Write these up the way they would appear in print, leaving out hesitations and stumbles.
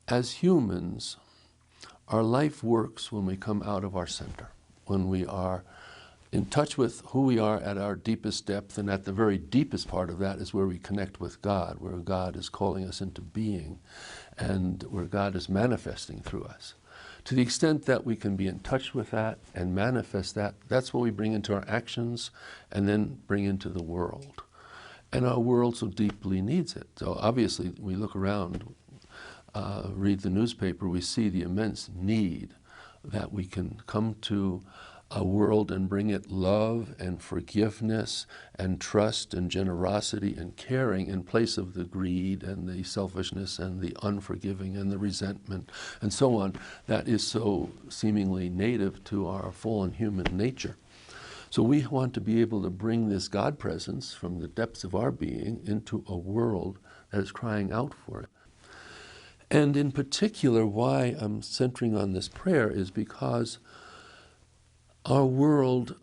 as humans, our life works when we come out of our center, when we are in touch with who we are at our deepest depth, and at the very deepest part of that is where we connect with God, where God is calling us into being, and where God is manifesting through us. To the extent that we can be in touch with that and manifest that, that's what we bring into our actions and then bring into the world. And our world so deeply needs it. So obviously, we look around, read the newspaper, we see the immense need that we can come to a world and bring it love and forgiveness and trust and generosity and caring in place of the greed and the selfishness and the unforgiving and the resentment and so on that is so seemingly native to our fallen human nature. So we want to be able to bring this God presence from the depths of our being into a world that is crying out for it. And in particular, why I'm centering on this prayer is because our world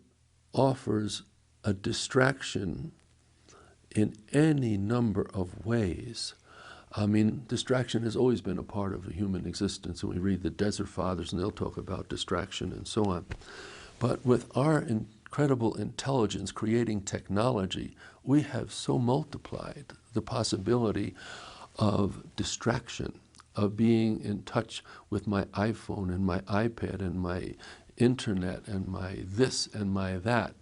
offers a distraction in any number of ways. I mean, distraction has always been a part of the human existence, and we read the Desert Fathers, and they'll talk about distraction and so on. But with our incredible intelligence creating technology, we have so multiplied the possibility of distraction, of being in touch with my iPhone and my iPad and my internet and my this and my that,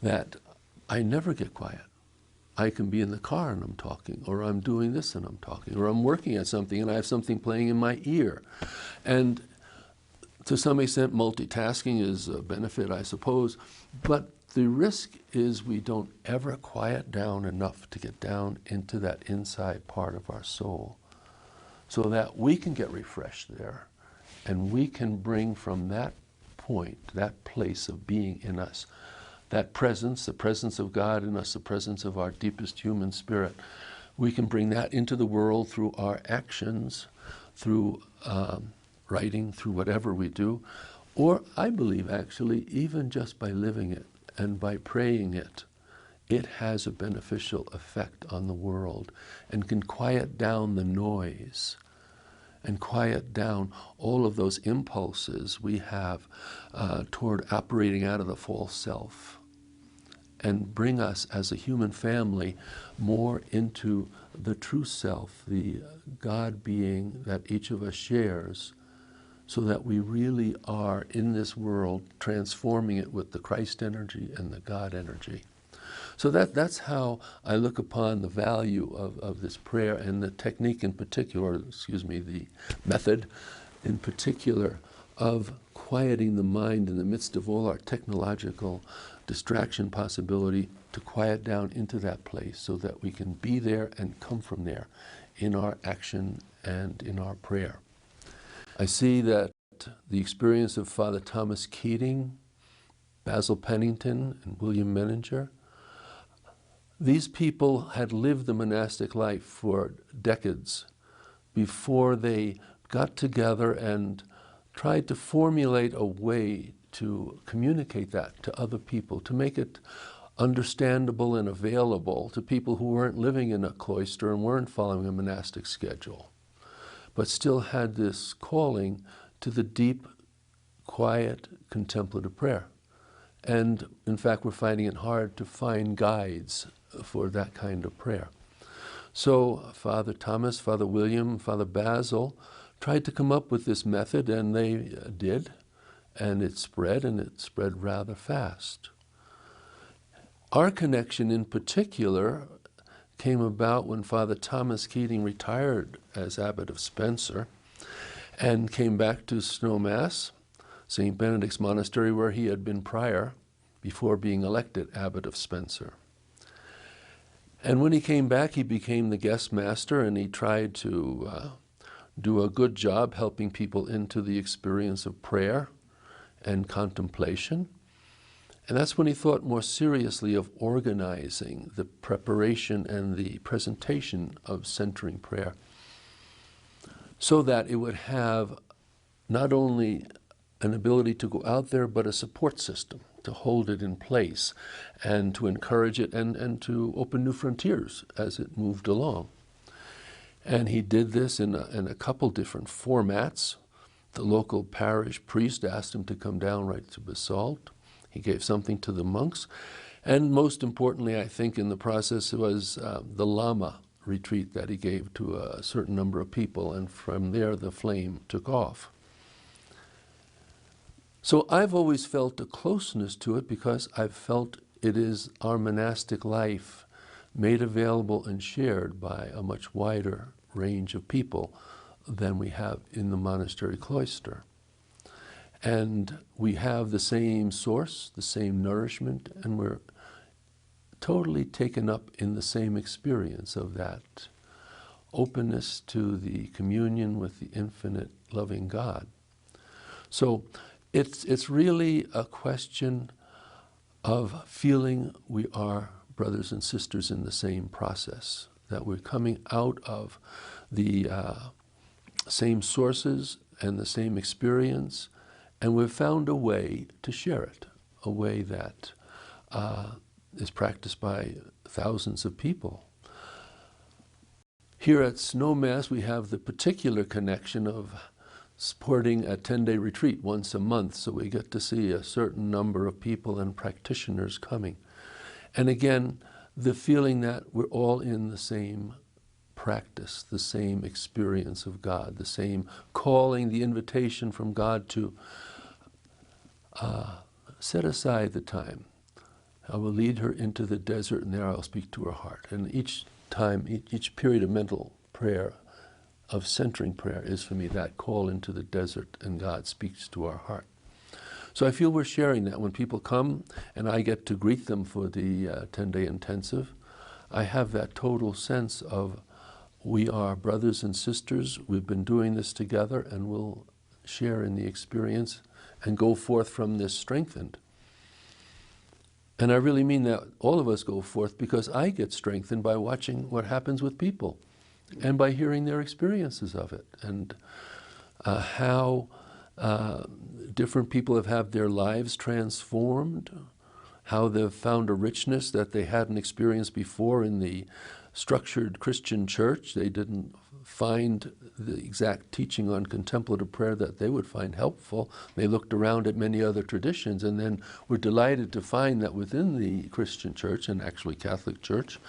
that I never get quiet. I can be in the car and I'm talking, or I'm doing this and I'm talking, or I'm working at something and I have something playing in my ear. And to some extent, multitasking is a benefit, I suppose, but the risk is we don't ever quiet down enough to get down into that inside part of our soul so that we can get refreshed there and we can bring from that point, that place of being in us, that presence, the presence of God in us, the presence of our deepest human spirit, we can bring that into the world through our actions, through writing, through whatever we do, or I believe actually even just by living it and by praying it, it has a beneficial effect on the world and can quiet down the noise and quiet down all of those impulses we have toward operating out of the false self and bring us as a human family more into the true self, the God being that each of us shares, so that we really are in this world transforming it with the Christ energy and the God energy. So that's how I look upon the value of this prayer and the technique in particular, the method in particular of quieting the mind in the midst of all our technological distraction possibility, to quiet down into that place so that we can be there and come from there in our action and in our prayer. I see that the experience of Father Thomas Keating, Basil Pennington, and William Menninger, these people had lived the monastic life for decades before they got together and tried to formulate a way to communicate that to other people, to make it understandable and available to people who weren't living in a cloister and weren't following a monastic schedule, but still had this calling to the deep, quiet, contemplative prayer. And in fact, we're finding it hard to find guides for that kind of prayer. So Father Thomas, Father William, Father Basil tried to come up with this method, and they did, and it spread rather fast. Our connection in particular came about when Father Thomas Keating retired as Abbot of Spencer and came back to Snowmass, St. Benedict's Monastery, where he had been prior before being elected Abbot of Spencer. And when he came back, he became the guest master, and he tried to do a good job helping people into the experience of prayer and contemplation. And that's when he thought more seriously of organizing the preparation and the presentation of centering prayer so that it would have not only an ability to go out there, but a support system to hold it in place and to encourage it and to open new frontiers as it moved along. And he did this in a couple different formats. The local parish priest asked him to come down right to Basalt. He gave something to the monks. And most importantly, I think, in the process was the Lama retreat that he gave to a certain number of people. And from there, the flame took off. So I've always felt a closeness to it because I've felt it is our monastic life made available and shared by a much wider range of people than we have in the monastery cloister. And we have the same source, the same nourishment, and we're totally taken up in the same experience of that openness to the communion with the infinite loving God. So it's really a question of feeling we are brothers and sisters in the same process, that we're coming out of the same sources and the same experience, and we've found a way to share it, a way that is practiced by thousands of people. Here at Snowmass, we have the particular connection of supporting a 10-day retreat once a month, so we get to see a certain number of people and practitioners coming. And again, the feeling that we're all in the same practice, the same experience of God, the same calling, the invitation from God to set aside the time. I will lead her into the desert, and there I'll speak to her heart. And each time, each period of mental prayer, of centering prayer, is for me that call into the desert, and God speaks to our heart. So I feel we're sharing that. When people come and I get to greet them for the 10-day intensive, I have that total sense of we are brothers and sisters. We've been doing this together, and we'll share in the experience and go forth from this strengthened. And I really mean that all of us go forth, because I get strengthened by watching what happens with people and by hearing their experiences of it, and how different people have had their lives transformed, how they've found a richness that they hadn't experienced before in the structured Christian church. They didn't find the exact teaching on contemplative prayer that they would find helpful. They looked around at many other traditions, and then were delighted to find that within the Christian church, and actually Catholic church,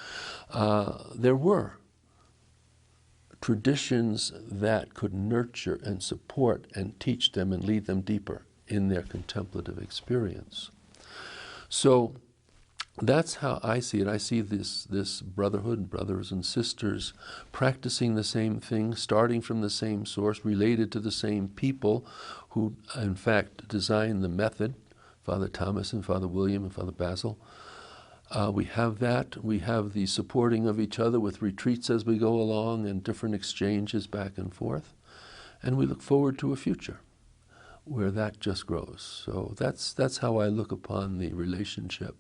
there were traditions that could nurture and support and teach them and lead them deeper in their contemplative experience. So that's how I see it. I see this brotherhood, brothers and sisters, practicing the same thing, starting from the same source, related to the same people who, in fact, designed the method, Father Thomas and Father William and Father Basil. We have that. We have the supporting of each other with retreats as we go along and different exchanges back and forth. And we look forward to a future where that just grows. So that's how I look upon the relationship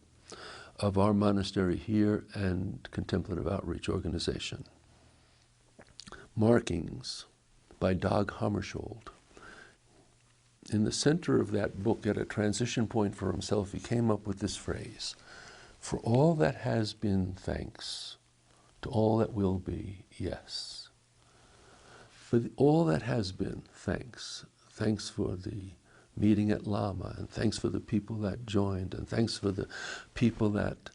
of our monastery here and Contemplative Outreach Organization. Markings by Dag Hammarskjöld. In the center of that book, at a transition point for himself, he came up with this phrase: "For all that has been, thanks. To all that will be, yes." For all that has been, thanks. Thanks for the meeting at Lama, and thanks for the people that joined, and thanks for the people that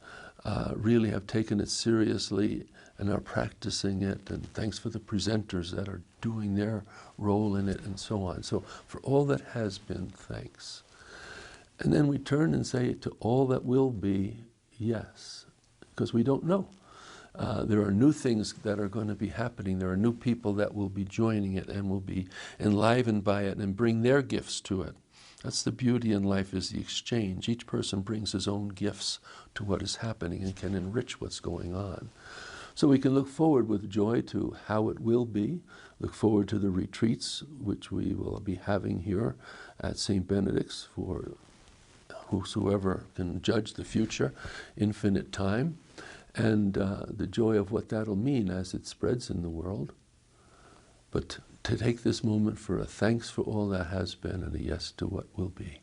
really have taken it seriously and are practicing it, and thanks for the presenters that are doing their role in it, and so on. So for all that has been, thanks. And then we turn and say, to all that will be, yes, because we don't know. There are new things that are going to be happening. There are new people that will be joining it and will be enlivened by it and bring their gifts to it. That's the beauty in life, is the exchange. Each person brings his own gifts to what is happening and can enrich what's going on. So we can look forward with joy to how it will be, look forward to the retreats which we will be having here at St. Benedict's for whosoever can judge the future, infinite time, and the joy of what that'll mean as it spreads in the world. But to take this moment for a thanks for all that has been and a yes to what will be.